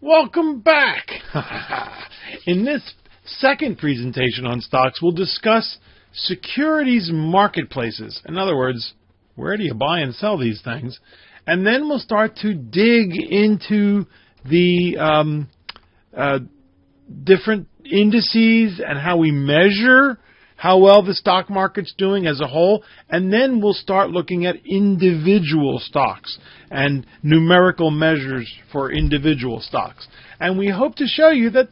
Welcome back. In this second presentation on stocks, we'll discuss securities marketplaces. In other words, where do you buy and sell these things? And then we'll start to dig into the different indices and how we measure how well the stock market's doing as a whole. And then we'll start looking at individual stocks and numerical measures for individual stocks. And we hope to show you that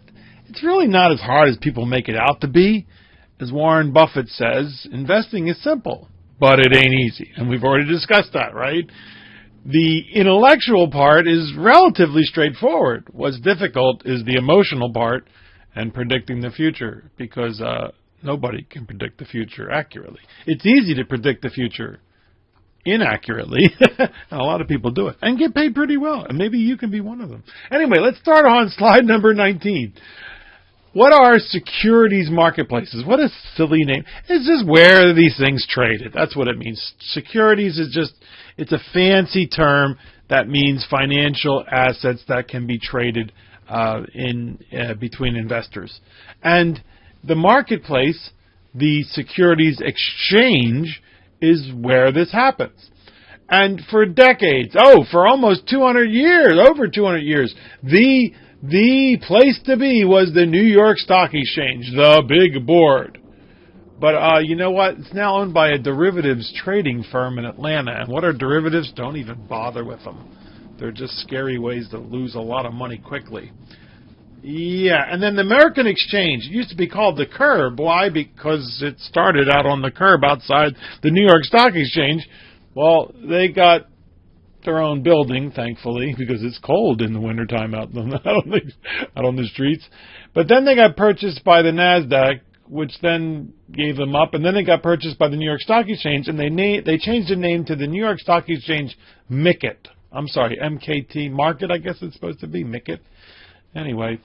it's really not as hard as people make it out to be. As Warren Buffett says, investing is simple, but it ain't easy. And we've already discussed that, right? The intellectual part is relatively straightforward. What's difficult is the emotional part and predicting the future, because nobody can predict the future accurately. It's easy to predict the future inaccurately, and a lot of people do it and get paid pretty well, and maybe you can be one of them. Anyway, let's start on slide number 19. What are securities marketplaces? What a silly name. It's just where these things traded. That's what it means. Securities is just, it's a fancy term that means financial assets that can be traded between investors. And the marketplace, the securities exchange, is where this happens. And for decades, for almost 200 years, over 200 years, the place to be was the New York Stock Exchange, the big board. But you know what? It's now owned by a derivatives trading firm in Atlanta. And what are derivatives? Don't even bother with them. They're just scary ways to lose a lot of money quickly. Yeah, and then the American Exchange, it used to be called the Curb. Why? Because it started out on the curb outside the New York Stock Exchange. Well, they got their own building, thankfully, because it's cold in the wintertime out on the streets. But then they got purchased by the NASDAQ, which then gave them up. And then they got purchased by the New York Stock Exchange, and they changed the name to the New York Stock Exchange MKT. I'm sorry, MKT, Market, I guess it's supposed to be, MKT. Anyway,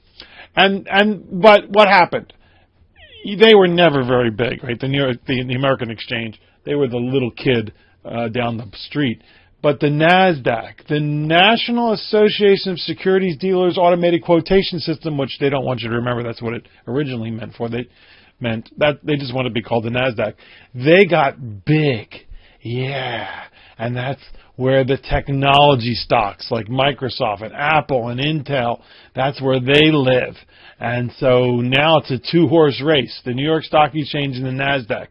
but what happened? They were never very big, right? The American Exchange, they were the little kid down the street. But the NASDAQ, the National Association of Securities Dealers Automated Quotation System, which they don't want you to remember, that's what it originally meant for. They just wanted to be called the NASDAQ. They got big, yeah, and that's where the technology stocks like Microsoft and Apple and Intel, that's where they live. And so now it's a two-horse race, the New York Stock Exchange and the NASDAQ.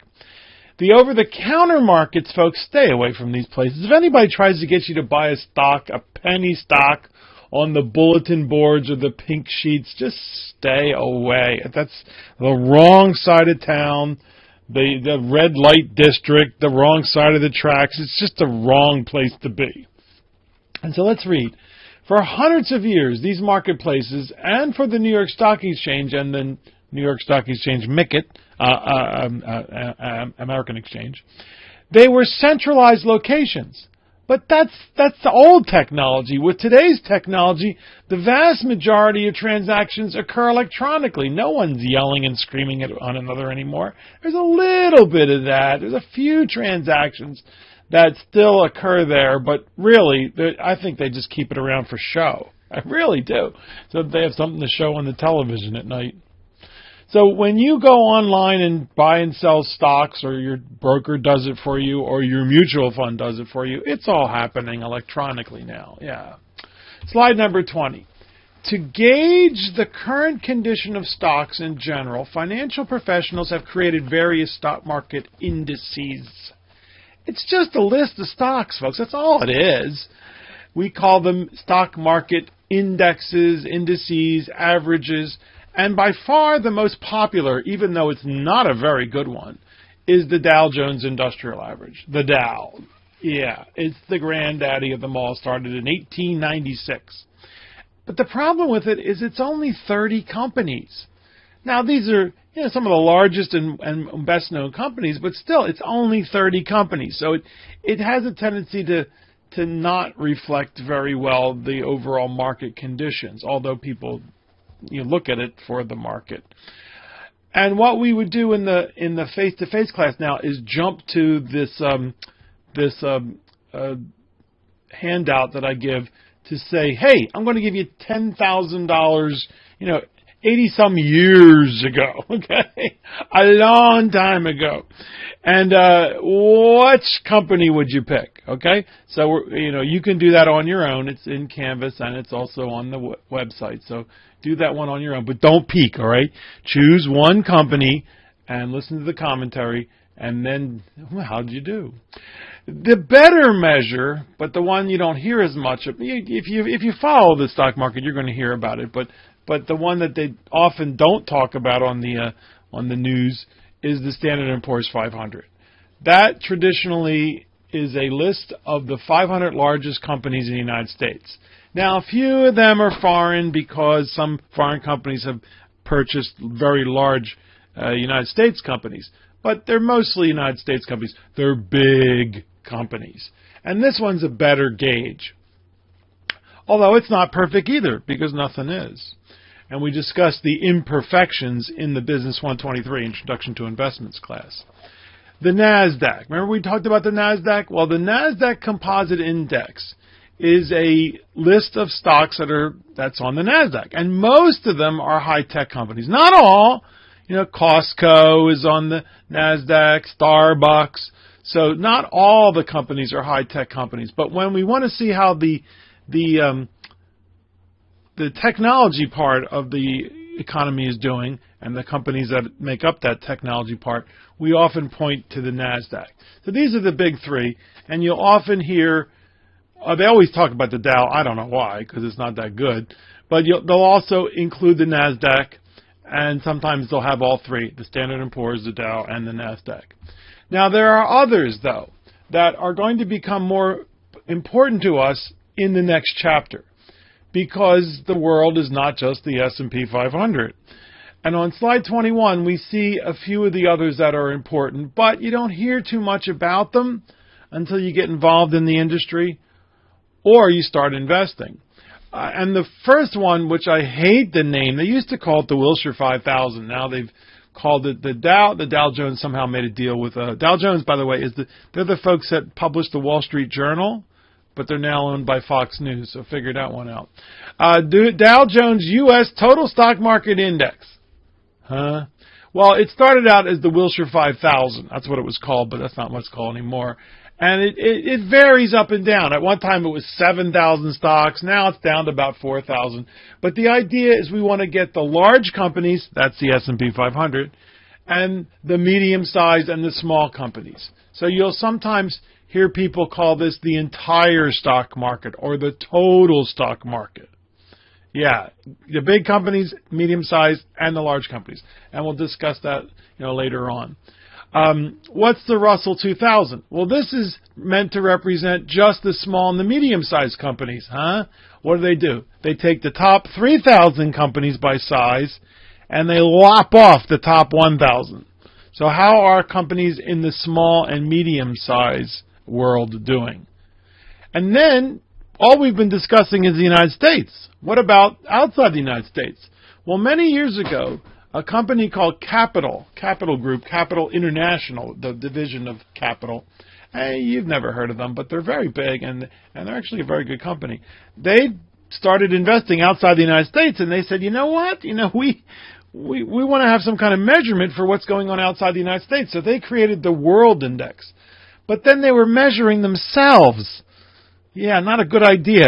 The over-the-counter markets, folks, stay away from these places. If anybody tries to get you to buy a stock, a penny stock, on the bulletin boards or the pink sheets, just stay away. That's the wrong side of town. The red light district, the wrong side of the tracks. It's just the wrong place to be. And so let's read. For hundreds of years, these marketplaces, and for the New York Stock Exchange and the New York Stock Exchange MKT, American Exchange, they were centralized locations. But that's the old technology. With today's technology, the vast majority of transactions occur electronically. No one's yelling and screaming at one another anymore. There's a little bit of that. There's a few transactions that still occur there, but really, I think they just keep it around for show. I really do. So they have something to show on the television at night. So when you go online and buy and sell stocks, or your broker does it for you, or your mutual fund does it for you, it's all happening electronically now. Yeah. Slide number 20. To gauge the current condition of stocks in general, financial professionals have created various stock market indices. It's just a list of stocks, folks. That's all it is. We call them stock market indexes, indices, averages. And by far the most popular, even though it's not a very good one, is the Dow Jones Industrial Average. The Dow. Yeah, it's the granddaddy of them all. Started in 1896. But the problem with it is it's only 30 companies. Now, these are some of the largest and best-known companies, but still, it's only 30 companies. So it has a tendency to not reflect very well the overall market conditions, although people look at it for the market. And what we would do in the face-to-face class now is jump to this handout that I give to say, hey, I'm going to give you $10,000, 80-some years ago, okay? A long time ago. And which company would you pick, okay? So, you can do that on your own. It's in Canvas, and it's also on the website. So do that one on your own. But don't peek, all right? Choose one company and listen to the commentary, and then, how'd you do? The better measure, but the one you don't hear as much of, if you follow the stock market, you're going to hear about it, but the one that they often don't talk about on the news is the Standard & Poor's 500. That traditionally is a list of the 500 largest companies in the United States. Now, a few of them are foreign because some foreign companies have purchased very large United States companies, but they're mostly United States companies. They're big companies. And this one's a better gauge. Although it's not perfect either, because nothing is. And we discussed the imperfections in the Business 123 Introduction to Investments class. The NASDAQ. Remember we talked about the NASDAQ? Well, the NASDAQ Composite Index is a list of stocks that's on the NASDAQ. And most of them are high-tech companies. Not all. Costco is on the NASDAQ, Starbucks. So not all the companies are high-tech companies. But when we want to see how the technology part of the economy is doing, and the companies that make up that technology part, we often point to the NASDAQ. So these are the big three, and you'll often hear, they always talk about the Dow. I don't know why, because it's not that good. But they'll also include the NASDAQ, and sometimes they'll have all three, the Standard & Poor's, the Dow, and the NASDAQ. Now, there are others, though, that are going to become more important to us in the next chapter, because the world is not just the S&P 500. And on slide 21, we see a few of the others that are important, but you don't hear too much about them until you get involved in the industry or you start investing. And the first one, which I hate the name, they used to call it the Wilshire 5000. Now they've called it the Dow. The Dow Jones somehow made a deal with Dow Jones, by the way, they're the folks that published the Wall Street Journal, but they're now owned by Fox News, so figure that one out. Dow Jones U.S. Total Stock Market Index. Huh? Well, it started out as the Wilshire 5000. That's what it was called, but that's not what it's called anymore. And it varies up and down. At one time it was 7,000 stocks. Now it's down to about 4,000. But the idea is we want to get the large companies, that's the S&P 500, and the medium-sized and the small companies. So you'll sometimes hear people call this the entire stock market or the total stock market. Yeah, the big companies, medium-sized, and the large companies. And we'll discuss that later on. What's the Russell 2000? Well, this is meant to represent just the small and the medium-sized companies. What do? They take the top 3,000 companies by size, and they lop off the top 1,000. So how are companies in the small and medium-sized world doing? And then, all we've been discussing is the United States. What about outside the United States? Well, many years ago, a company called Capital Group, Capital International, the division of Capital. Hey, you've never heard of them, but they're very big, and they're actually a very good company. They started investing outside the United States, and they said, you know what? We want to have some kind of measurement for what's going on outside the United States. So they created the World Index. But then they were measuring themselves. Yeah, not a good idea.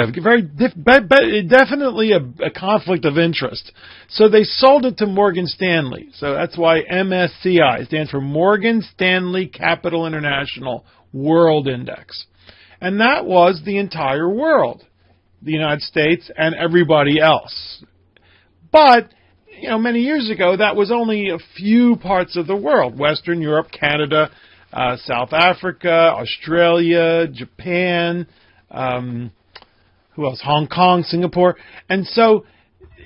Definitely a conflict of interest. So they sold it to Morgan Stanley. So that's why MSCI stands for Morgan Stanley Capital International World Index. And that was the entire world, the United States and everybody else. But, many years ago, that was only a few parts of the world. Western Europe, Canada, South Africa, Australia, Japan, who else? Hong Kong, Singapore. And so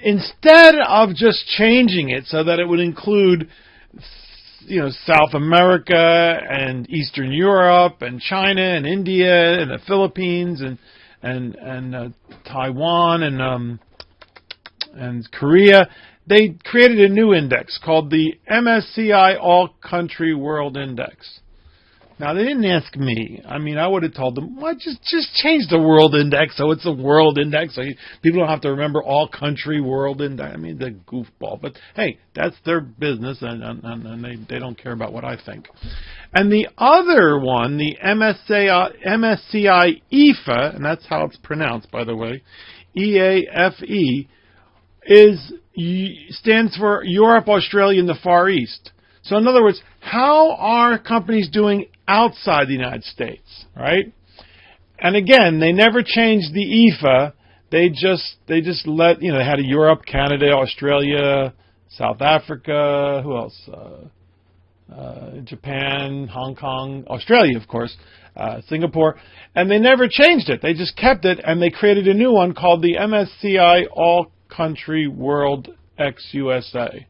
instead of just changing it so that it would include, South America and Eastern Europe and China and India and the Philippines and Taiwan and Korea, they created a new index called the MSCI All Country World Index. Now, they didn't ask me. I mean, I would have told them, well, just change the world index so it's a world index. So people don't have to remember all country world index. I mean, the goofball. But, hey, that's their business, and they don't care about what I think. And the other one, the MSCI EAFE, and that's how it's pronounced, by the way, EAFE, stands for Europe, Australia, and the Far East. So in other words, how are companies doing outside the United States, right? And again, they never changed the EAFE. They just let, they had a Europe, Canada, Australia, South Africa, who else? Japan, Hong Kong, Australia, of course, Singapore. And they never changed it. They just kept it, and they created a new one called the MSCI All Country World X USA.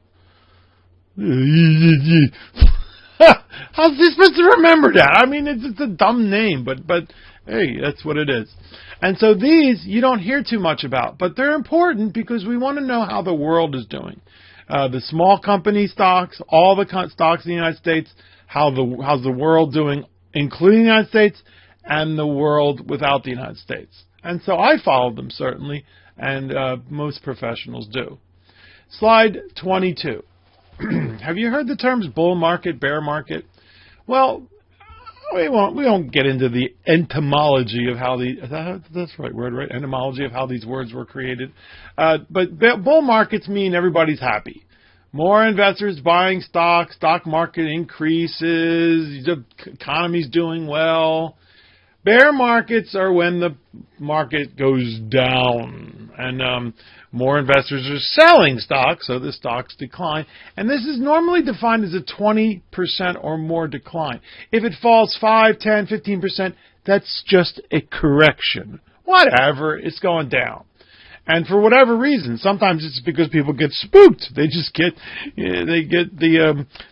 How's he supposed to remember that? I mean, it's a dumb name, but hey, that's what it is. And so these you don't hear too much about, but they're important because we want to know how the world is doing. The small company stocks, all the stocks in the United States, how's the world doing, including the United States, and the world without the United States. And so I follow them, certainly, and most professionals do. Slide 22. Have you heard the terms bull market, bear market? Well, we won't get into the etymology of how that's the right word, right? Etymology of how these words were created. But bull markets mean everybody's happy. More investors buying stock market increases, the economy's doing well. Bear markets are when the market goes down and more investors are selling stocks, so the stocks decline. And this is normally defined as a 20% or more decline. If it falls 5, 10, 15%, that's just a correction. Whatever, it's going down. And for whatever reason, sometimes it's because people get spooked. They just get, there's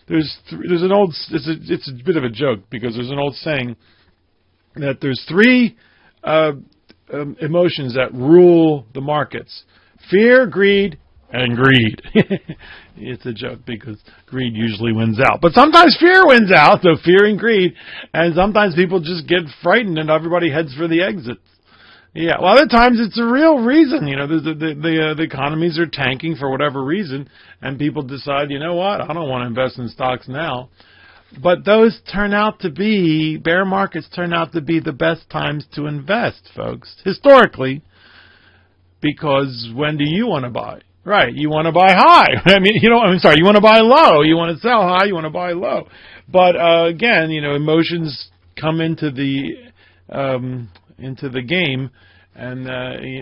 an old, it's a bit of a joke because there's an old saying that there's three emotions that rule the markets: fear, greed, and greed. It's a joke because greed usually wins out. But sometimes fear wins out, so fear and greed. And sometimes people just get frightened and everybody heads for the exits. Yeah, well, other times it's a real reason. The economies are tanking for whatever reason, and people decide, you know what, I don't want to invest in stocks now. But those turn out to be, bear markets turn out to be the best times to invest, folks, historically, because when do you want to buy? Right, you want to buy high. You want to buy low. You want to sell high, you want to buy low. But again, emotions come into the game. And,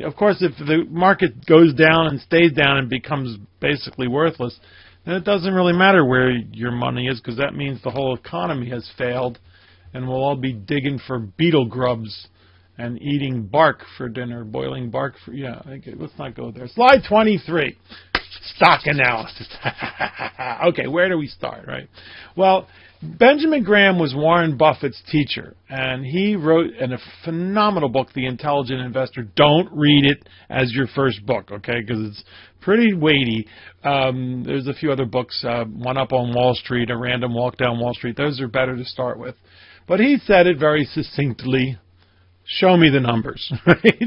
of course, if the market goes down and stays down and becomes basically worthless, then it doesn't really matter where your money is because that means the whole economy has failed and we'll all be digging for beetle grubs and eating bark for dinner, boiling bark for, okay, let's not go there. Slide 23, stock analysis. Okay, where do we start, right? Well, Benjamin Graham was Warren Buffett's teacher, and he wrote a phenomenal book, The Intelligent Investor. Don't read it as your first book, okay, because it's pretty weighty. There's a few other books, One Up on Wall Street, A Random Walk Down Wall Street. Those are better to start with. But he said it very succinctly. Show me the numbers.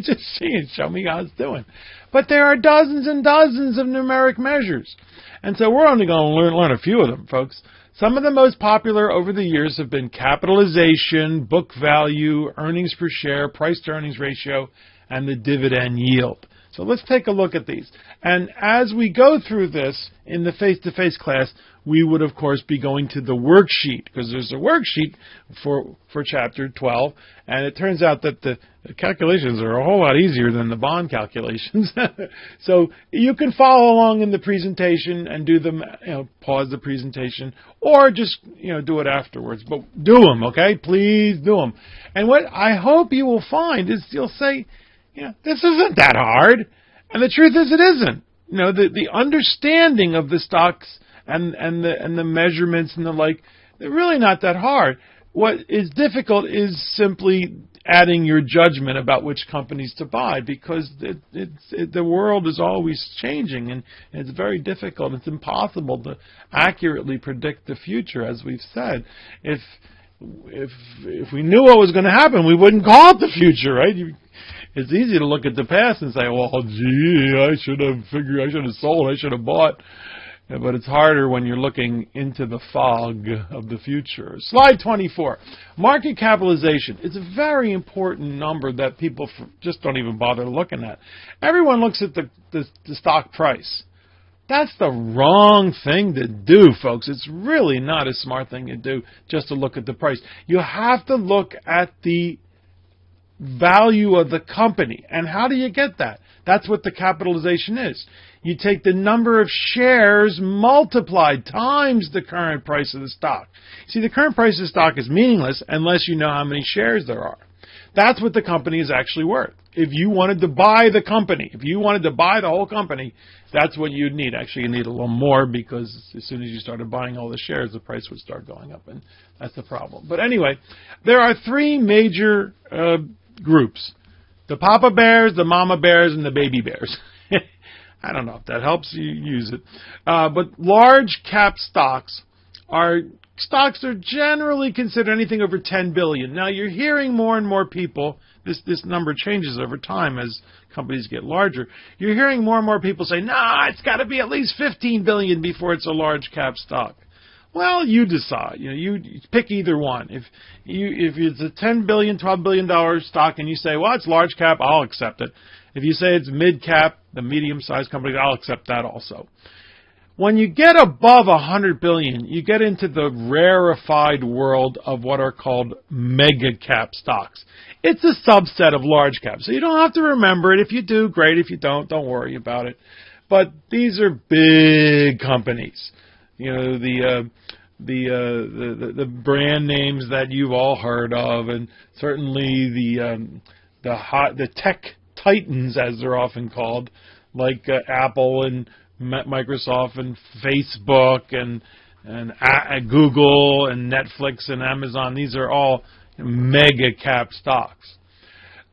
Just see it. Show me how it's doing. But there are dozens and dozens of numeric measures. And so we're only going to learn a few of them, folks. Some of the most popular over the years have been capitalization, book value, earnings per share, price-to-earnings ratio, and the dividend yield. So let's take a look at these. And as we go through this in the face-to-face class, we would, of course, be going to the worksheet, because there's a worksheet for Chapter 12, and it turns out that the calculations are a whole lot easier than the bond calculations. So you can follow along in the presentation and do them, pause the presentation, or just, do it afterwards. But do them, okay? Please do them. And what I hope you will find is you'll say, this isn't that hard. And the truth is it isn't. The understanding of the stocks and the measurements and the like, they're really not that hard. What is difficult is simply adding your judgment about which companies to buy, because the world is always changing and it's very difficult. It's impossible to accurately predict the future, as we've said. If if we knew what was going to happen, we wouldn't call it the future, right? It's easy to look at the past and say, well, gee, I should have sold, I should have bought. But it's harder when you're looking into the fog of the future. Slide 24. Market capitalization. It's a very important number that people just don't even bother looking at. Everyone looks at the stock price. That's the wrong thing to do, folks. It's really not a smart thing to do just to look at the price. You have to look at the value of the company. And how do you get that? That's what the capitalization is. You take the number of shares multiplied times the current price of the stock. See, the current price of the stock is meaningless unless you know how many shares there are. That's what the company is actually worth. If you wanted to buy the company, if you wanted to buy the whole company, that's what you'd need. Actually, you need a little more because as soon as you started buying all the shares, the price would start going up, and that's the problem. But anyway, there are three major groups: the Papa Bears, the Mama Bears, and the Baby Bears. I don't know if that helps you use it. But large cap stocks are generally considered anything over 10 billion. Now you're hearing more and more people, this number changes over time as companies get larger. You're hearing more and more people say, nah, it's got to be at least 15 billion before it's a large cap stock. Well, you decide. You pick either one. If it's a 10 billion, 12 billion dollar stock and you say, well, it's large cap, I'll accept it. If you say it's mid-cap, the medium-sized company, I'll accept that also. When you get above 100 billion, you get into the rarefied world of what are called mega-cap stocks. It's a subset of large cap, so you don't have to remember it. If you do, great. If you don't worry about it. But these are big companies. You know, the brand names that you've all heard of, and certainly the tech titans, as they're often called, like Apple and Microsoft and Facebook and Google and Netflix and Amazon. These are all mega cap stocks.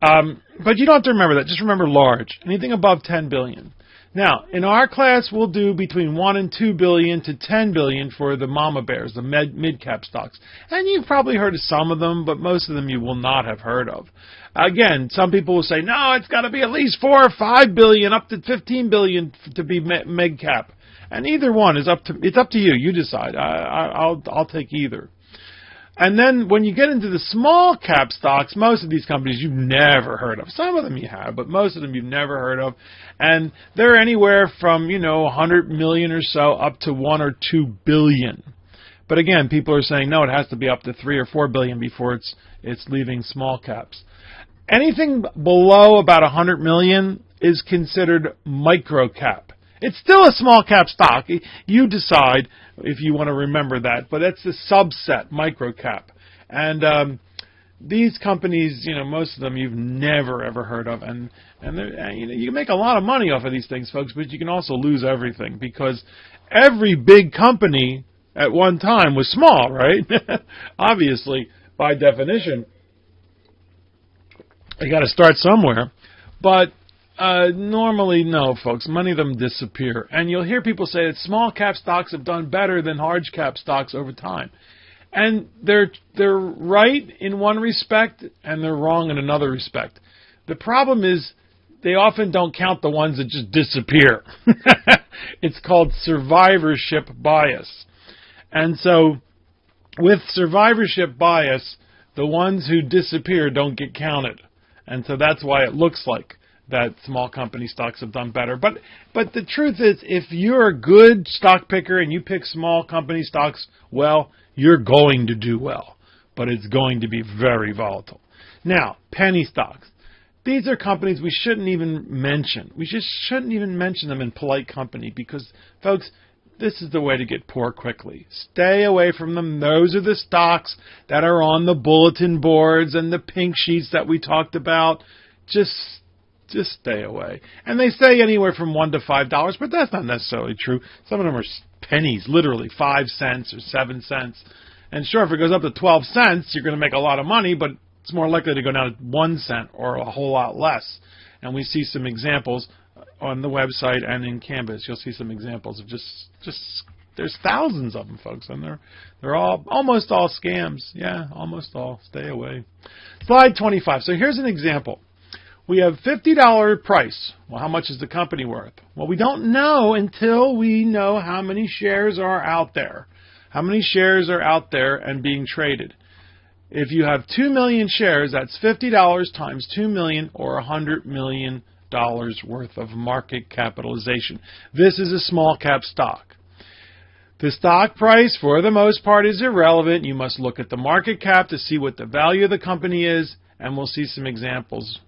But you don't have to remember that. Just remember large. Anything above 10 billion. Now, in our class, we'll do between 1 and 2 billion to 10 billion for the Mama Bears, the mid-cap stocks. And you've probably heard of some of them, but most of them you will not have heard of. Again, some people will say, no, it's got to be at least 4 or 5 billion, up to 15 billion to be mid-cap. And either one is it's up to you. You decide. I'll take either. And then when you get into the small cap stocks, most of these companies you've never heard of. Some of them you have, but most of them you've never heard of. And they're anywhere from, 100 million or so up to 1 or 2 billion. But again, people are saying, no, it has to be up to 3 or 4 billion before it's leaving small caps. Anything below about 100 million is considered micro cap. It's still a small cap stock. You decide if you want to remember that, but that's the subset, micro cap. And these companies, most of them you've never ever heard of, and you can make a lot of money off of these things, folks, but you can also lose everything because every big company at one time was small, right? Obviously, by definition, you got to start somewhere, but normally, no, folks. Many of them disappear. And you'll hear people say that small cap stocks have done better than large cap stocks over time. And they're right in one respect, and they're wrong in another respect. The problem is they often don't count the ones that just disappear. It's called survivorship bias. And so with survivorship bias, the ones who disappear don't get counted. And so that's why it looks like that small company stocks have done better. But the truth is, if you're a good stock picker and you pick small company stocks well, you're going to do well. But it's going to be very volatile. Now, penny stocks. These are companies we shouldn't even mention. We just shouldn't even mention them in polite company because, folks, this is the way to get poor quickly. Stay away from them. Those are the stocks that are on the bulletin boards and the pink sheets that we talked about. Just stay away. And they say anywhere from $1 to $5, but that's not necessarily true. Some of them are pennies, literally 5 cents or 7 cents. And sure, if it goes up to 12 cents, you're going to make a lot of money, but it's more likely to go down to 1 cent or a whole lot less. And we see some examples on the website and in Canvas. You'll see some examples of just there's thousands of them, folks, and they're all almost all scams. Yeah, almost all. Stay away. Slide 25. So here's an example. We have $50 price. Well, how much is the company worth? Well, we don't know until we know how many shares are out there. How many shares are out there and being traded? If you have 2 million shares, that's $50 times 2 million, or $100 million worth of market capitalization. This is a small cap stock. The stock price, for the most part, is irrelevant. You must look at the market cap to see what the value of the company is, and we'll see some examples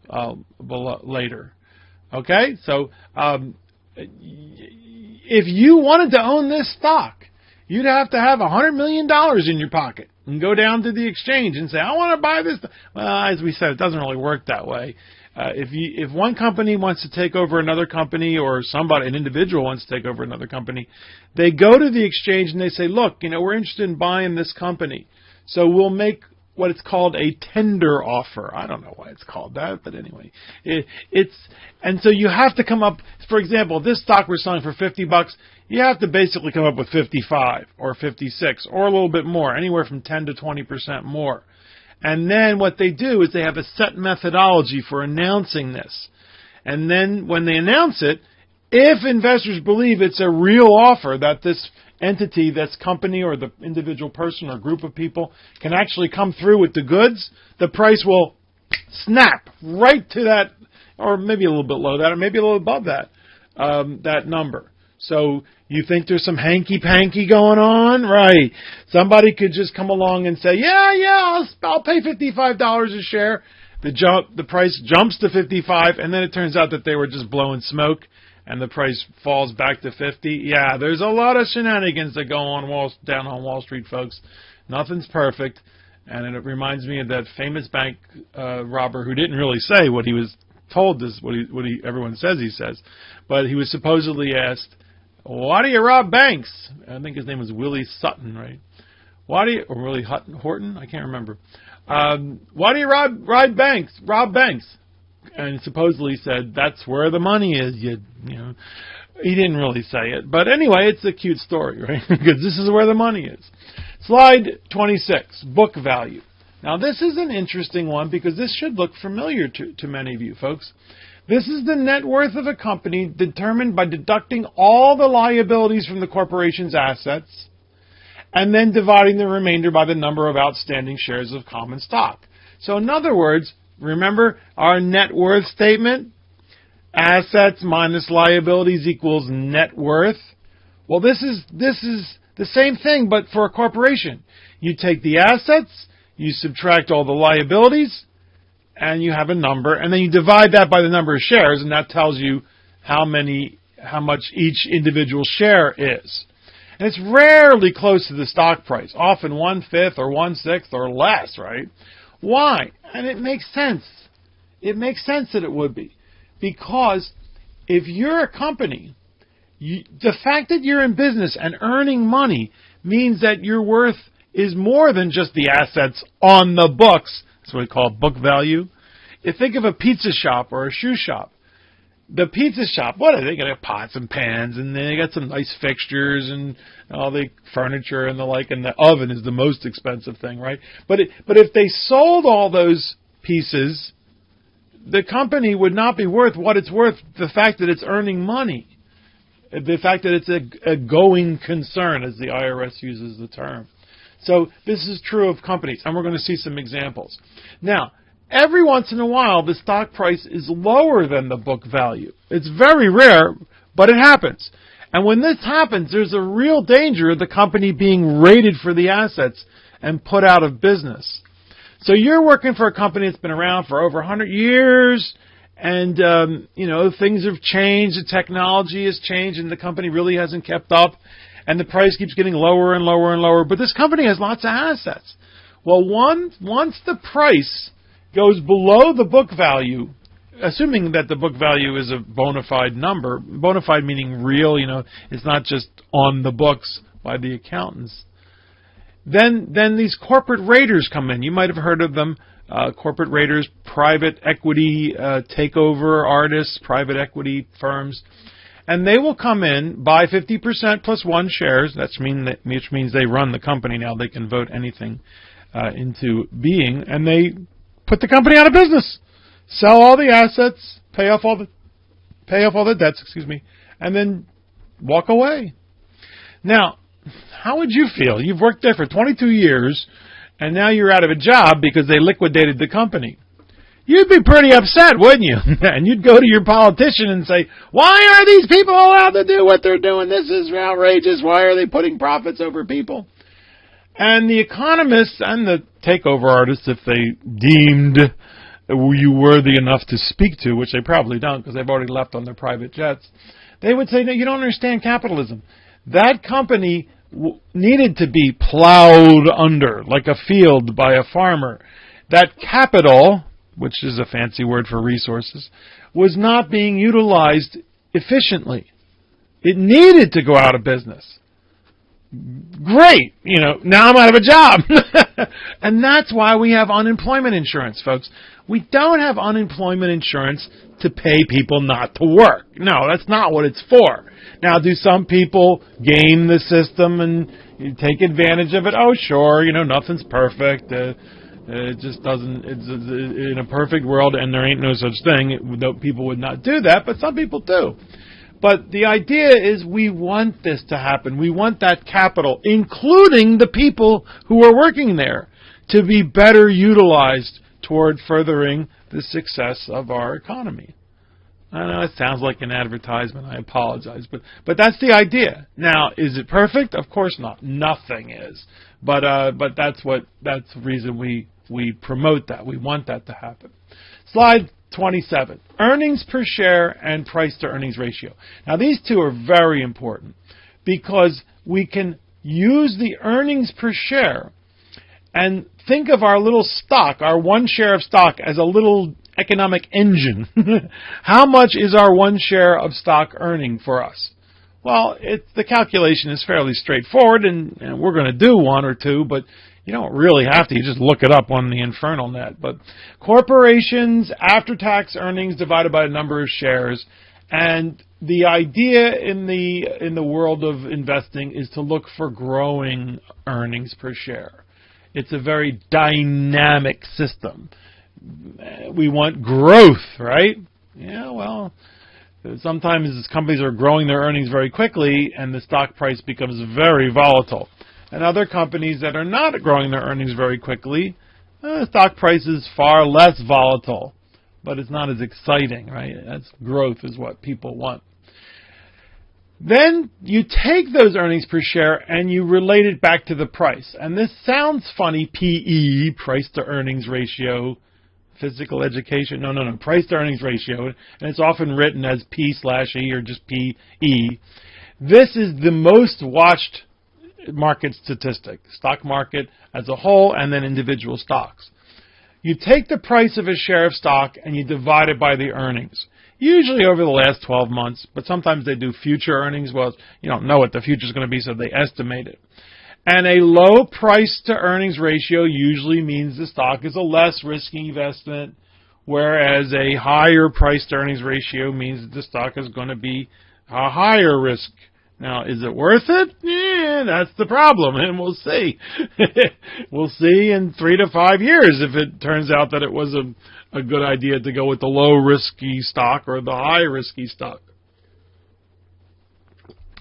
later. Okay, so if you wanted to own this stock, you'd have to have $100 million in your pocket and go down to the exchange and say, I want to buy this. Well, as we said, it doesn't really work that way. If one company wants to take over another company, or an individual wants to take over another company, they go to the exchange and they say, look, we're interested in buying this company. So we'll make what it's called a tender offer. I don't know why it's called that, but anyway, and so you have to come up. For example, this stock we're selling for $50. You have to basically come up with 55 or 56 or a little bit more, anywhere from 10 to 20% more. And then what they do is they have a set methodology for announcing this. And then when they announce it, if investors believe it's a real offer, that this entity, this company or the individual person or group of people can actually come through with the goods, the price will snap right to that, or maybe a little bit below that, or maybe a little above that, that number. So you think there's some hanky-panky going on? Right. Somebody could just come along and say, yeah, I'll pay $55 a share. The price jumps to 55, and then it turns out that they were just blowing smoke, and the price falls back to 50. Yeah, there's a lot of shenanigans that go on down on Wall Street, folks. Nothing's perfect, and it reminds me of that famous bank robber who didn't really say what he was told, everyone says he says, but he was supposedly asked, why do you rob banks? I think his name was Willie Sutton, right? Or Willie Horton? I can't remember. Why do you rob banks? And supposedly said, that's where the money is. You know, he didn't really say it, but anyway, it's a cute story, right? Because this is where the money is. Slide 26, book value. Now this is an interesting one because this should look familiar to many of you folks. This is the net worth of a company determined by deducting all the liabilities from the corporation's assets and then dividing the remainder by the number of outstanding shares of common stock. So in other words, remember our net worth statement? Assets minus liabilities equals net worth. Well, this is the same thing, but for a corporation. You take the assets, you subtract all the liabilities, and you have a number, and then you divide that by the number of shares, and that tells you how much each individual share is. And it's rarely close to the stock price, often 1/5 or 1/6 or less, right? Why? And it makes sense. It makes sense that it would be. Because if you're a company, the fact that you're in business and earning money means that your worth is more than just the assets on the books. That's what we call book value. You think of a pizza shop or a shoe shop. The pizza shop, what are they? They got pots and pans, and they got some nice fixtures and all the furniture and the like, and the oven is the most expensive thing, right? But if they sold all those pieces, the company would not be worth what it's worth. The fact that it's earning money, the fact that it's a going concern, as the IRS uses the term. So this is true of companies, and we're going to see some examples. Now, every once in a while, the stock price is lower than the book value. It's very rare, but it happens. And when this happens, there's a real danger of the company being raided for the assets and put out of business. So you're working for a company that's been around for over 100 years, and things have changed, the technology has changed, and the company really hasn't kept up, and the price keeps getting lower and lower and lower. But this company has lots of assets. Well, once the price goes below the book value, assuming that the book value is a bona fide number, bona fide meaning real, it's not just on the books by the accountants, then these corporate raiders come in. You might have heard of them, corporate raiders, private equity takeover artists, private equity firms. and they will come in, buy 50% plus 1 shares, which means they run the company now, they can vote anything into being, and they put the company out of business, sell all the assets, pay off all the debts, and then walk away. Now, how would you feel? You've worked there for 22 years, and now you're out of a job because they liquidated the company. You'd be pretty upset, wouldn't you? And you'd go to your politician and say, why are these people allowed to do what they're doing? This is outrageous. Why are they putting profits over people? And the economists and the takeover artists, if they deemed you worthy enough to speak to, which they probably don't because they've already left on their private jets, they would say, no, you don't understand capitalism. That company needed to be plowed under like a field by a farmer. That capital, which is a fancy word for resources, was not being utilized efficiently. It needed to go out of business. Great, now I'm out of a job. And that's why we have unemployment insurance, folks. We don't have unemployment insurance to pay people not to work. No, that's not what it's for. Now, do some people game the system and take advantage of it? Oh, sure, nothing's perfect. It just doesn't, it's in a perfect world, and there ain't no such thing. People would not do that, but some people do. But the idea is we want this to happen. We want that capital, including the people who are working there, to be better utilized toward furthering the success of our economy. I know it sounds like an advertisement. I apologize, but that's the idea. Now, is it perfect? Of course not. Nothing is. But that's the reason we promote that. We want that to happen. Slide 27. Earnings per share and price to earnings ratio. Now, these two are very important because we can use the earnings per share and think of our little stock, our 1 share of stock, as a little economic engine. How much is our 1 share of stock earning for us? Well, the calculation is fairly straightforward, and we're going to do 1 or 2, but you don't really have to. You just look it up on the Infernal Net. But corporations' after-tax earnings divided by the number of shares, and the idea in the world of investing is to look for growing earnings per share. It's a very dynamic system. We want growth, right? Yeah, well, sometimes companies are growing their earnings very quickly and the stock price becomes very volatile. And other companies that are not growing their earnings very quickly, the stock price is far less volatile, but it's not as exciting, right? That's growth is what people want. Then you take those earnings per share and you relate it back to the price. And this sounds funny, PE, price to earnings ratio, physical education. No, price to earnings ratio. And it's often written as P/E or just PE. This is the most watched market statistic, stock market as a whole and then individual stocks. You take the price of a share of stock and you divide it by the earnings. Usually over the last 12 months, but sometimes they do future earnings. Well, you don't know what the future is going to be, so they estimate it. And a low price to earnings ratio usually means the stock is a less risky investment, whereas a higher price to earnings ratio means that the stock is going to be a higher risk. Now, is it worth it? Yeah, that's the problem, and we'll see. We'll see in 3 to 5 years if it turns out that it was a good idea to go with the low-risky stock or the high-risky stock.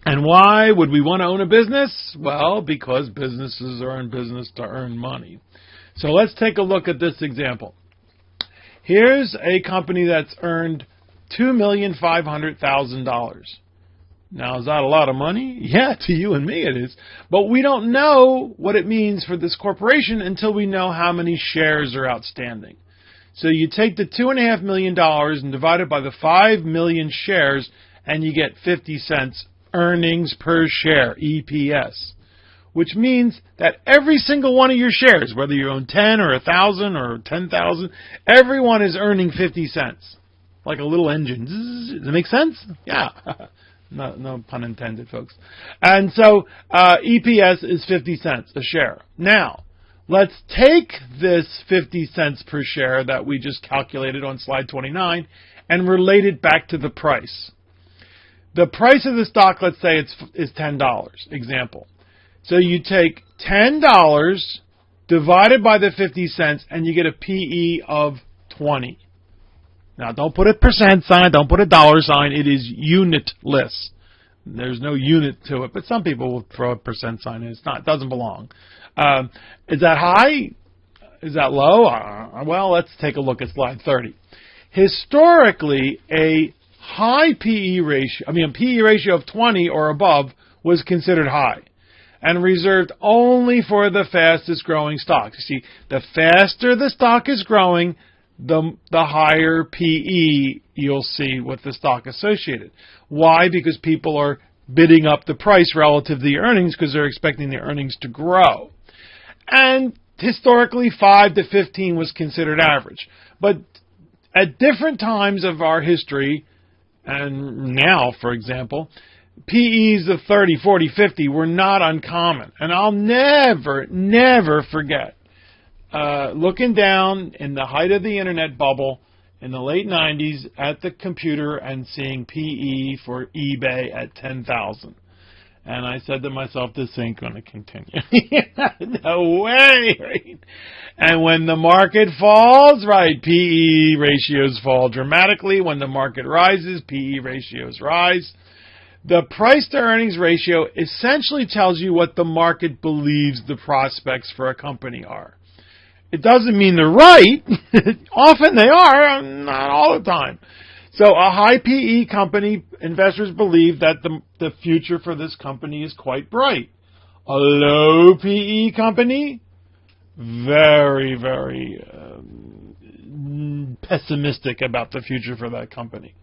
And why would we want to own a business? Well, because businesses are in business to earn money. So let's take a look at this example. Here's a company that's earned $2,500,000. Now, is that a lot of money? Yeah, to you and me it is. But we don't know what it means for this corporation until we know how many shares are outstanding. So you take the $2.5 million and divide it by the 5 million shares, and you get 50 cents earnings per share, EPS. Which means that every single one of your shares, whether you own 10 or 1,000 or 10,000, everyone is earning 50 cents. Like a little engine. Does it make sense? Yeah. No pun intended, folks. And so EPS is 50 cents a share. Now, let's take this 50 cents per share that we just calculated on slide 29 and relate it back to the price. The price of the stock, let's say is $10, example. So you take $10 divided by the 50 cents and you get a PE of 20. Now don't put a percent sign, don't put a dollar sign, it is unitless. There's no unit to it, but some people will throw a percent sign in. It doesn't belong. Is that high? Is that low? Well, let's take a look at slide 30. Historically, a high PE ratio, a PE ratio of 20 or above was considered high and reserved only for the fastest growing stocks. You see, the faster the stock is growing, the higher PE you'll see with the stock associated. Why? Because people are bidding up the price relative to the earnings because they're expecting the earnings to grow. And historically, 5 to 15 was considered average. But at different times of our history, and now, for example, PEs of 30, 40, 50 were not uncommon. And I'll never forget looking down in the height of the internet bubble in the late 90s at the computer and seeing PE for eBay at 10,000. And I said to myself, this ain't going to continue. No way. Right? And when the market falls, right, PE ratios fall dramatically. When the market rises, PE ratios rise. The price to earnings ratio essentially tells you what the market believes the prospects for a company are. It doesn't mean they're right. Often they are, not all the time. So a high PE company, investors believe that the future for this company is quite bright. A low PE company, very, very pessimistic about the future for that company.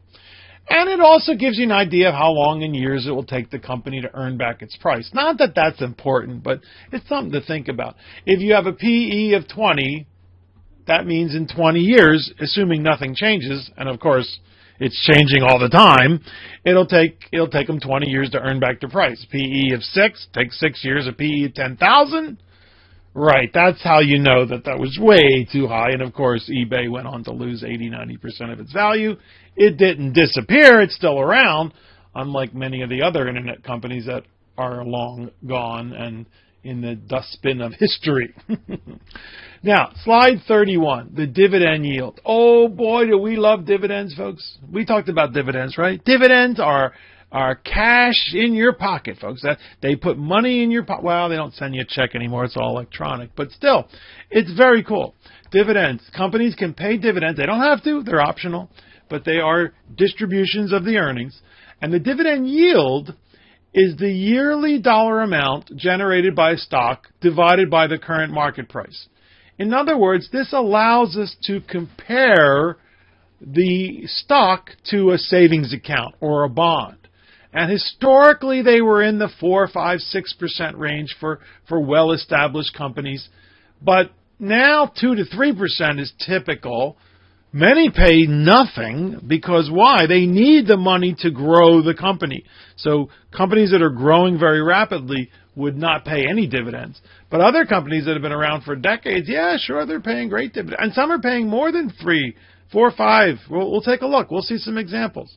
And it also gives you an idea of how long in years it will take the company to earn back its price. Not that that's important, but it's something to think about. If you have a PE of 20, that means in 20 years, assuming nothing changes, and of course it's changing all the time, it'll take them 20 years to earn back their price. PE of 6, takes 6 years. A PE of 10,000, right, that's how you know that was way too high. And of course, eBay went on to lose 80-90% of its value. It didn't disappear. It's still around, unlike many of the other internet companies that are long gone and in the dustbin of history. Now, slide 31, the dividend yield. Oh, boy, do we love dividends, folks. We talked about dividends, right? Dividends are cash in your pocket, folks. They put money in your pocket. Well, they don't send you a check anymore. It's all electronic. But still, it's very cool. Dividends. Companies can pay dividends. They don't have to. They're optional. But they are distributions of the earnings. And the dividend yield is the yearly dollar amount generated by a stock divided by the current market price. In other words, this allows us to compare the stock to a savings account or a bond. And historically, they were in the 4, 5, 6% range for well-established companies. But now 2 to 3% is typical. Many pay nothing because why? They need the money to grow the company. So companies that are growing very rapidly would not pay any dividends. But other companies that have been around for decades, yeah, sure, they're paying great dividends. And some are paying more than 3, 4, 5. We'll take a look. We'll see some examples.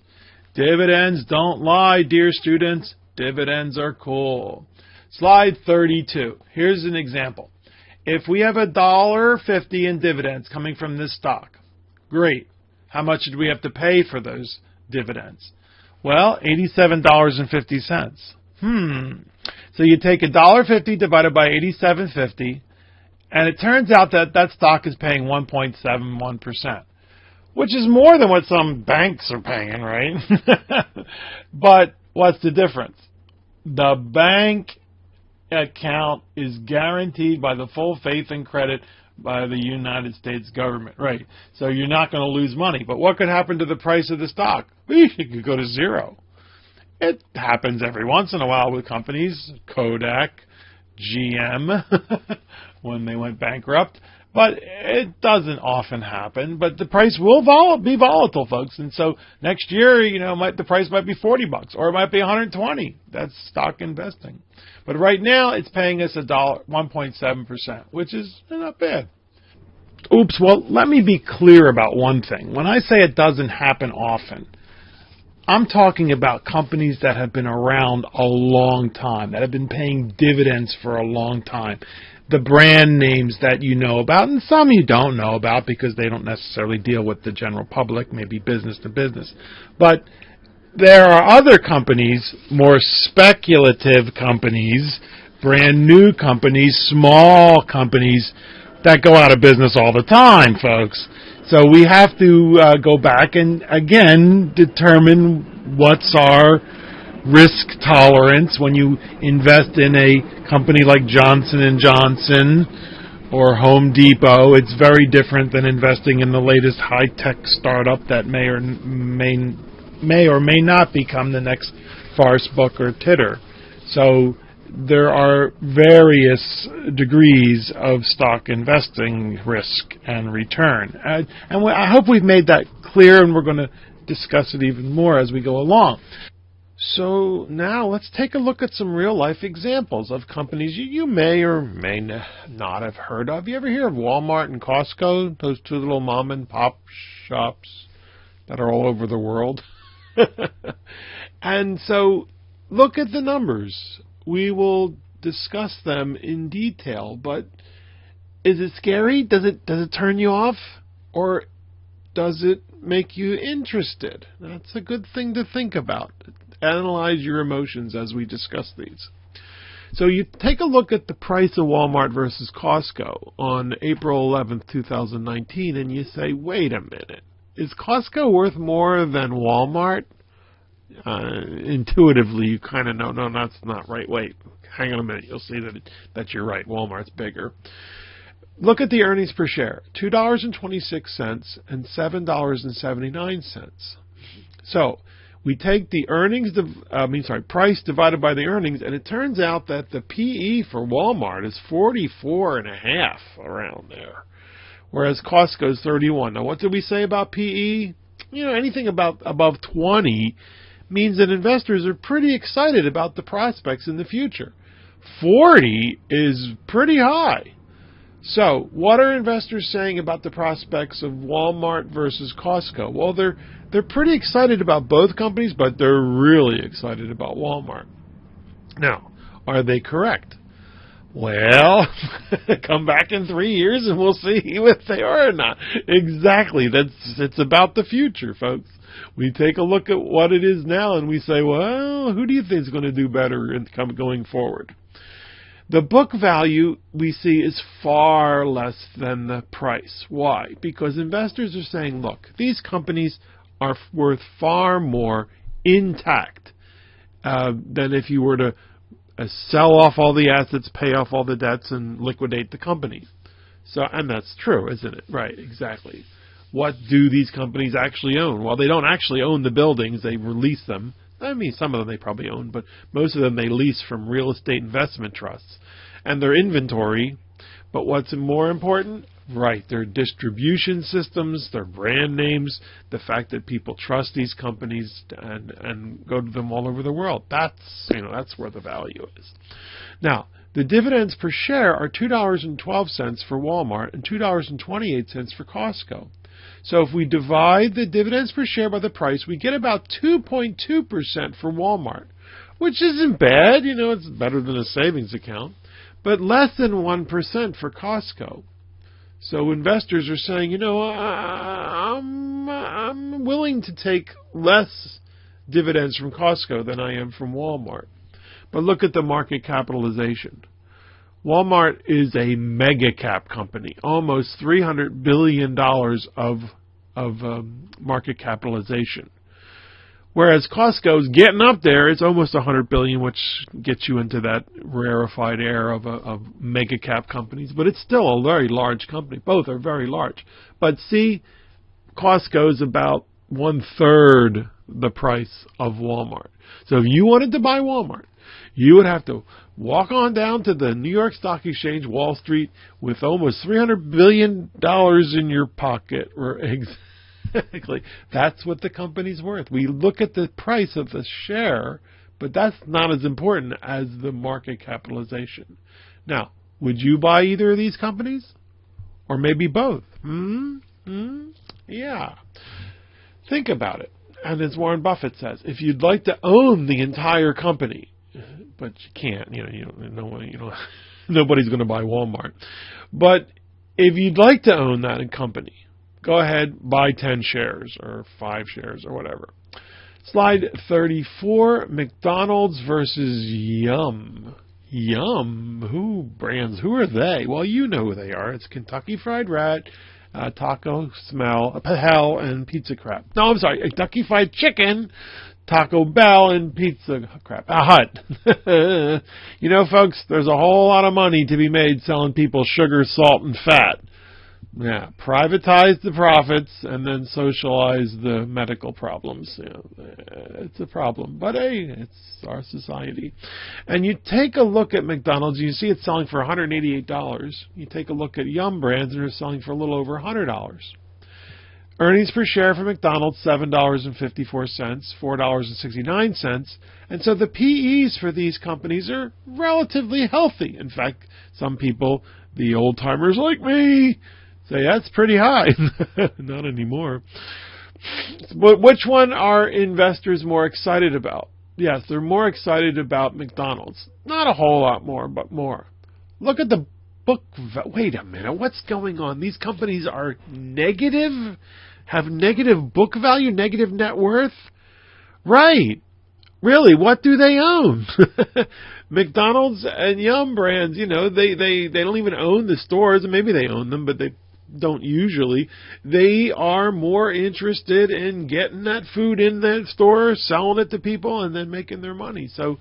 Dividends don't lie, dear students. Dividends are cool. Slide 32. Here's an example. If we have $1.50 in dividends coming from this stock, great. How much did we have to pay for those dividends? Well, $87.50. So you take $1.50 divided by $87.50, and it turns out that stock is paying 1.71%, which is more than what some banks are paying, right? But what's the difference? The bank account is guaranteed by the full faith and credit by the United States government, right? So you're not going to lose money. But what could happen to the price of the stock? It could go to zero. It happens every once in a while with companies, Kodak, GM, when they went bankrupt. But it doesn't often happen. But the price will be volatile, folks. And so next year, the price might be $40 or it might be $120. That's stock investing. But right now, it's paying us $1.7%, which is not bad. Oops. Well, let me be clear about one thing. When I say it doesn't happen often, I'm talking about companies that have been around a long time, that have been paying dividends for a long time. The brand names that you know about, and some you don't know about because they don't necessarily deal with the general public, maybe business to business. But there are other companies, more speculative companies, brand new companies, small companies that go out of business all the time, folks. So we have to go back and, again, determine what's our risk tolerance when you invest in a company like Johnson & Johnson or Home Depot. It's very different than investing in the latest high-tech startup that may or may not become the next farce, book, or titter. So there are various degrees of stock investing risk and return. And I hope we've made that clear, and we're going to discuss it even more as we go along. So now let's take a look at some real-life examples of companies you may or may not have heard of. You ever hear of Walmart and Costco, those two little mom-and-pop shops that are all over the world? And so look at the numbers. We will discuss them in detail, but is it scary? Does it turn you off? Or does it make you interested? That's a good thing to think about. Analyze your emotions as we discuss these. So you take a look at the price of Walmart versus Costco on April 11th, 2019, and you say, wait a minute, is Costco worth more than Walmart? Intuitively, you kind of know, no, that's not right. Wait, hang on a minute. You'll see that you're right. Walmart's bigger. Look at the earnings per share, $2.26 and $7.79. So we take the price divided by the earnings, and it turns out that the PE for Walmart is 44.5, around there, whereas Costco is 31. Now, what did we say about PE? Anything above 20 means that investors are pretty excited about the prospects in the future. 40 is pretty high. So, what are investors saying about the prospects of Walmart versus Costco? Well, they're pretty excited about both companies, but they're really excited about Walmart. Now, are they correct? Well, come back in 3 years and we'll see if they are or not. Exactly. It's about the future, folks. We take a look at what it is now and we say, well, who do you think is going to do better going forward? The book value we see is far less than the price. Why? Because investors are saying, look, these companies are worth far more intact than if you were to sell off all the assets, pay off all the debts, and liquidate the company. So, and that's true, isn't it? Right, exactly. What do these companies actually own? Well, they don't actually own the buildings. They release them. I mean, some of them they probably own, but most of them they lease from real estate investment trusts. And their inventory, but what's more important? Right, their distribution systems, their brand names, the fact that people trust these companies and go to them all over the world. That's where the value is. Now, the dividends per share are $2.12 for Walmart and $2.28 for Costco. So if we divide the dividends per share by the price, we get about 2.2% for Walmart, which isn't bad. It's better than a savings account, but less than 1% for Costco. So investors are saying, I'm willing to take less dividends from Costco than I am from Walmart. But look at the market capitalization. Walmart is a mega cap company, almost $300 billion of market capitalization. Whereas Costco's getting up there, it's almost $100 billion, which gets you into that rarefied air of mega cap companies. But it's still a very large company. Both are very large. But see, Costco's about 1/3 the price of Walmart. So if you wanted to buy Walmart, you would have to walk on down to the New York Stock Exchange, Wall Street, with almost $300 billion in your pocket. Exactly. That's what the company's worth. We look at the price of the share, but that's not as important as the market capitalization. Now, would you buy either of these companies? Or maybe both? Yeah. Think about it. And as Warren Buffett says, if you'd like to own the entire company, but you can't, nobody's going to buy Walmart. But if you'd like to own that company, go ahead, buy 10 shares or 5 shares or whatever. Slide 34, McDonald's versus Yum. Yum. Who are they? Well, you know who they are. It's Kentucky Fried Rat, Taco Hell, and Pizza Crap. No, I'm sorry, Kentucky Fried Chicken, Taco Bell, and Pizza Hut. Folks, there's a whole lot of money to be made selling people sugar, salt, and fat. Yeah, privatize the profits and then socialize the medical problems. It's a problem, but hey, it's our society. And you take a look at McDonald's, you see it's selling for $188. You take a look at Yum Brands, and they're selling for a little over $100. Earnings per share for McDonald's, $7.54, $4.69. And so the PEs for these companies are relatively healthy. In fact, some people, the old-timers like me, say that's pretty high. Not anymore. But which one are investors more excited about? Yes, they're more excited about McDonald's. Not a whole lot more, but more. Look at the book. Wait a minute. What's going on? These companies are negative? Have negative book value, negative net worth? Right. Really, what do they own? McDonald's and Yum Brands, they don't even own the stores. Maybe they own them, but they don't usually. They are more interested in getting that food in that store, selling it to people, and then making their money. So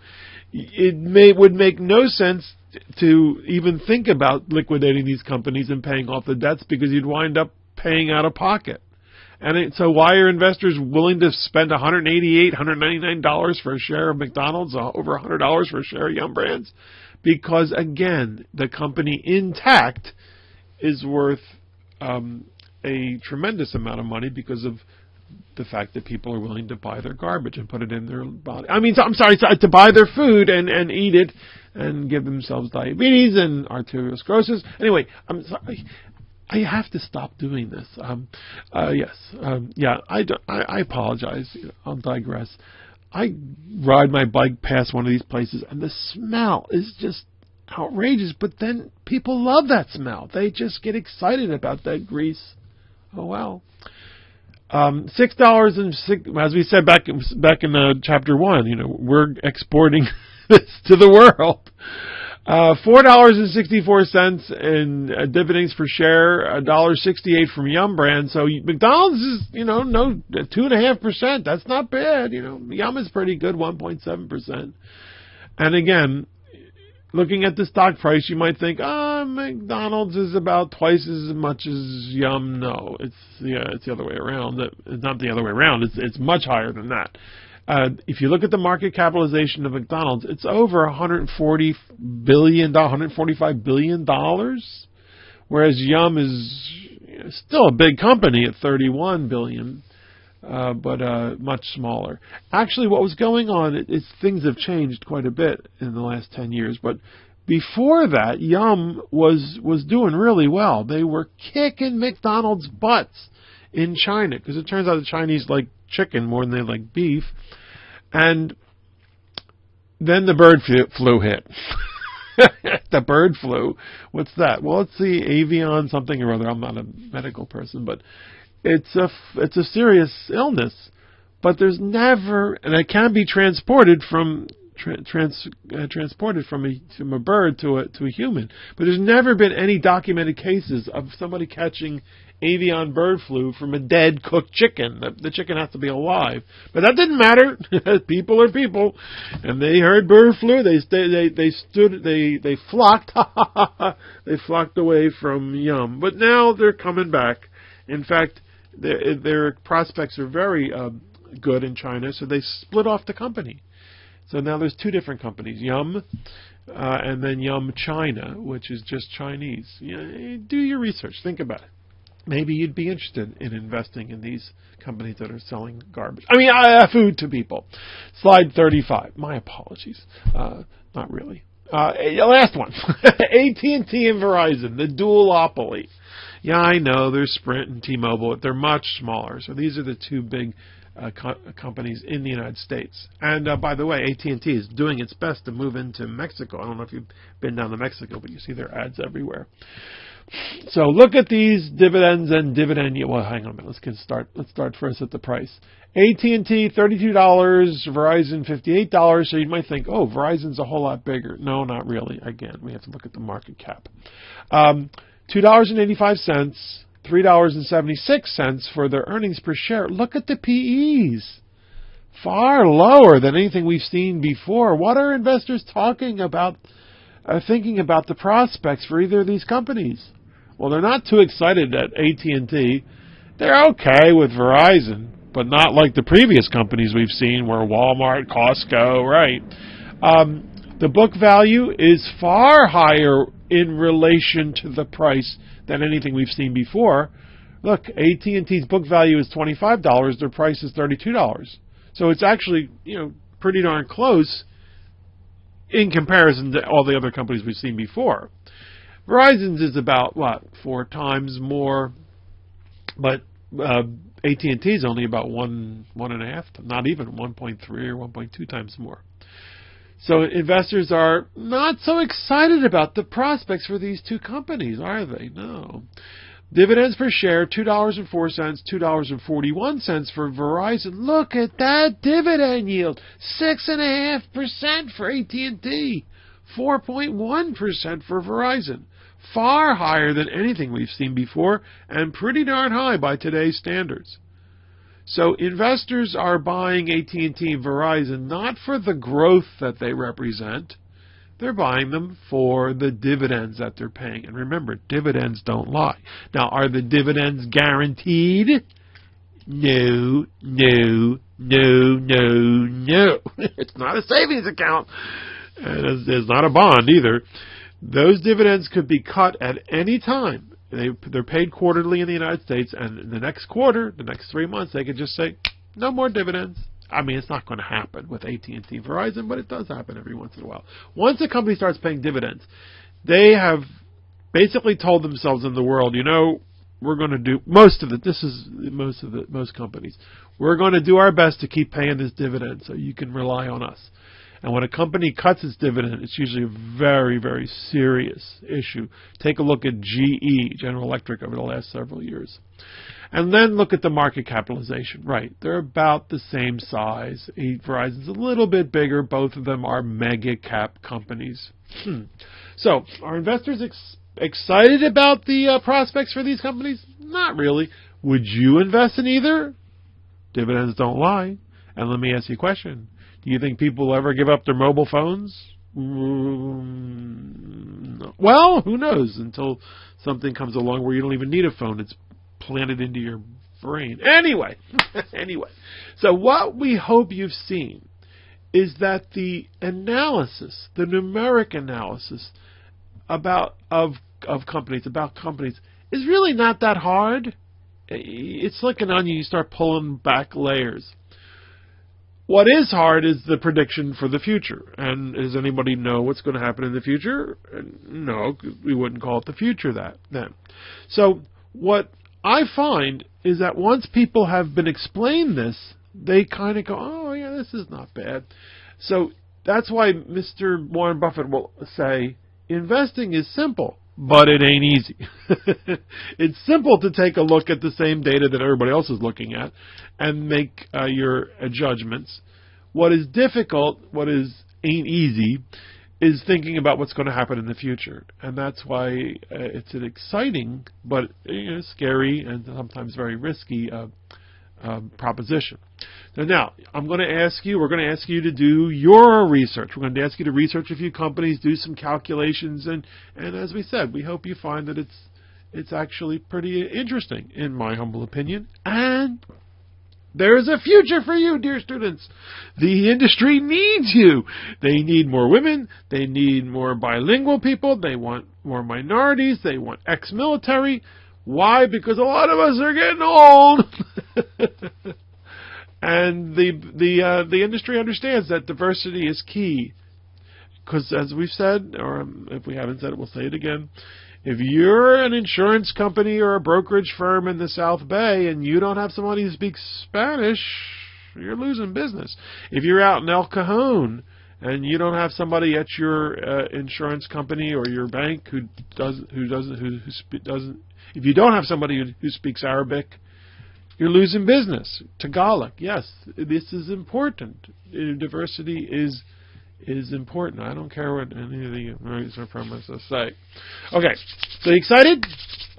would make no sense to even think about liquidating these companies and paying off the debts, because you'd wind up paying out of pocket. And so why are investors willing to spend $188, $199 for a share of McDonald's, over $100 for a share of Yum Brands? Because, again, the company intact is worth a tremendous amount of money because of the fact that people are willing to buy their garbage and put it in their body. To buy their food and eat it and give themselves diabetes and arteriosclerosis. Anyway, I'm sorry. I have to stop doing this. I apologize. I'll digress. I ride my bike past one of these places, and the smell is just outrageous. But then people love that smell. They just get excited about that grease. Oh well. $6 as we said back in chapter 1. We're exporting this to the world. $4.64 in dividends per share, $1.68 from Yum Brand. So McDonald's is, 2.5%. That's not bad. Yum is pretty good, 1.7%. And again, looking at the stock price, you might think, McDonald's is about twice as much as Yum. No, it's the other way around. It's not the other way around. It's much higher than that. If you look at the market capitalization of McDonald's, it's over $140 billion, $145 billion, whereas Yum is still a big company at $31 billion, but much smaller. Actually, what was going on is things have changed quite a bit in the last 10 years, but before that, Yum was doing really well. They were kicking McDonald's butts in China, because it turns out the Chinese like chicken more than they like beef. And then the bird flu hit. The bird flu. What's that? Well, it's the avian something or other. I'm not a medical person, but it's a serious illness. But there's never, and it can be transported from a bird to a human. But there's never been any documented cases of somebody catching avian bird flu from a dead cooked chicken. The chicken has to be alive, but that didn't matter. People are people, and they heard bird flu. They flocked. They flocked away from Yum, but now they're coming back. In fact, their prospects are very good in China, so they split off the company. So now there's two different companies, Yum, and then Yum China, which is just Chinese. Do your research. Think about it. Maybe you'd be interested in investing in these companies that are selling garbage. Food to people. Slide 35. My apologies. Not really. Last one. AT&T and Verizon, the duopoly. Yeah, I know there's Sprint and T-Mobile, but they're much smaller. So these are the two big companies in the United States. And by the way, AT&T is doing its best to move into Mexico. I don't know if you've been down to Mexico, but you see their ads everywhere. So look at these dividends and dividend yield. Well, hang on a minute. Let's start first at the price. AT&T, $32, Verizon, $58. So you might think, oh, Verizon's a whole lot bigger. No, not really. Again, we have to look at the market cap. $2.85, $3.76 for their earnings per share. Look at the PEs. Far lower than anything we've seen before. What are investors talking about, thinking about the prospects for either of these companies? Well, they're not too excited at AT&T. They're okay with Verizon, but not like the previous companies we've seen where Walmart, Costco, right? The book value is far higher in relation to the price than anything we've seen before. Look, AT&T's book value is $25. Their price is $32. So it's actually, pretty darn close in comparison to all the other companies we've seen before. Verizon's is about, 4 times more, but AT&T is only about 1.5, not even 1.3 or 1.2 times more. So investors are not so excited about the prospects for these two companies, are they? No. Dividends per share, $2.04, $2.41 for Verizon. Look at that dividend yield, 6.5% for AT&T, 4.1% for Verizon. Far higher than anything we've seen before, and pretty darn high by today's standards. So investors are buying AT&T and Verizon not for the growth that they represent. They're buying them for the dividends that they're paying. And remember, dividends don't lie. Now, are the dividends guaranteed? No, no, no, no, no. It's not a savings account. And it's not a bond either. Those dividends could be cut at any time. They're paid quarterly in the United States, and in the next quarter, the next 3 months, they could just say, no more dividends. I mean, it's not going to happen with AT&T and Verizon, but it does happen every once in a while. Once a company starts paying dividends, they have basically told themselves in the world, we're going to do most companies. We're going to do our best to keep paying this dividend so you can rely on us. And when a company cuts its dividend, it's usually a very, very serious issue. Take a look at GE, General Electric, over the last several years. And then look at the market capitalization. Right, they're about the same size. Verizon's a little bit bigger. Both of them are mega cap companies. So, are investors excited about the prospects for these companies? Not really. Would you invest in either? Dividends don't lie. And let me ask you a question. Do you think people will ever give up their mobile phones? No. Well, who knows until something comes along where you don't even need a phone. It's planted into your brain. Anyway. So what we hope you've seen is that the analysis, the numeric analysis about companies, is really not that hard. It's like an onion. You start pulling back layers. What is hard is the prediction for the future. And does anybody know what's going to happen in the future? No, we wouldn't call it the future then. So what I find is that once people have been explained this, they kind of go, oh, yeah, this is not bad. So that's why Mr. Warren Buffett will say, investing is simple, but it ain't easy. It's simple to take a look at the same data that everybody else is looking at and make your judgments. What is difficult, ain't easy, is thinking about what's going to happen in the future. And that's why it's an exciting but scary and sometimes very risky proposition. Now, we're going to ask you to do your research. We're going to ask you to research a few companies, do some calculations, and as we said, we hope you find that it's actually pretty interesting, in my humble opinion. And there is a future for you, dear students. The industry needs you. They need more women. They need more bilingual people. They want more minorities. They want ex-military. Why? Because a lot of us are getting old. And the industry understands that diversity is key. Because as we've said, or if we haven't said it, we'll say it again. If you're an insurance company or a brokerage firm in the South Bay and you don't have somebody who speaks Spanish, you're losing business. If you're out in El Cajon and you don't have somebody at your insurance company or your bank who doesn't, if you don't have somebody who speaks Arabic, you're losing business. Tagalog, yes, this is important. Diversity is important. I don't care what any of the American supremacists say. Okay, so you excited?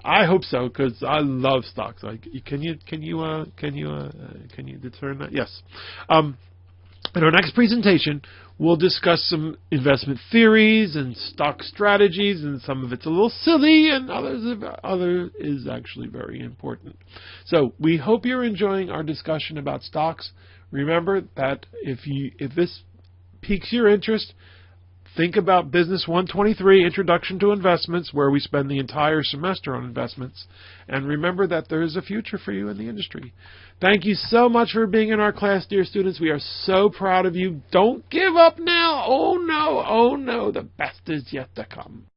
I hope so, because I love stocks. Can you determine that? Yes. In our next presentation, we'll discuss some investment theories and stock strategies, and some of it's a little silly, and other is actually very important. So we hope you're enjoying our discussion about stocks. Remember that if this piques your interest, think about Business 123, Introduction to Investments, where we spend the entire semester on investments. And remember that there is a future for you in the industry. Thank you so much for being in our class, dear students. We are so proud of you. Don't give up now. Oh, no. Oh, no. The best is yet to come.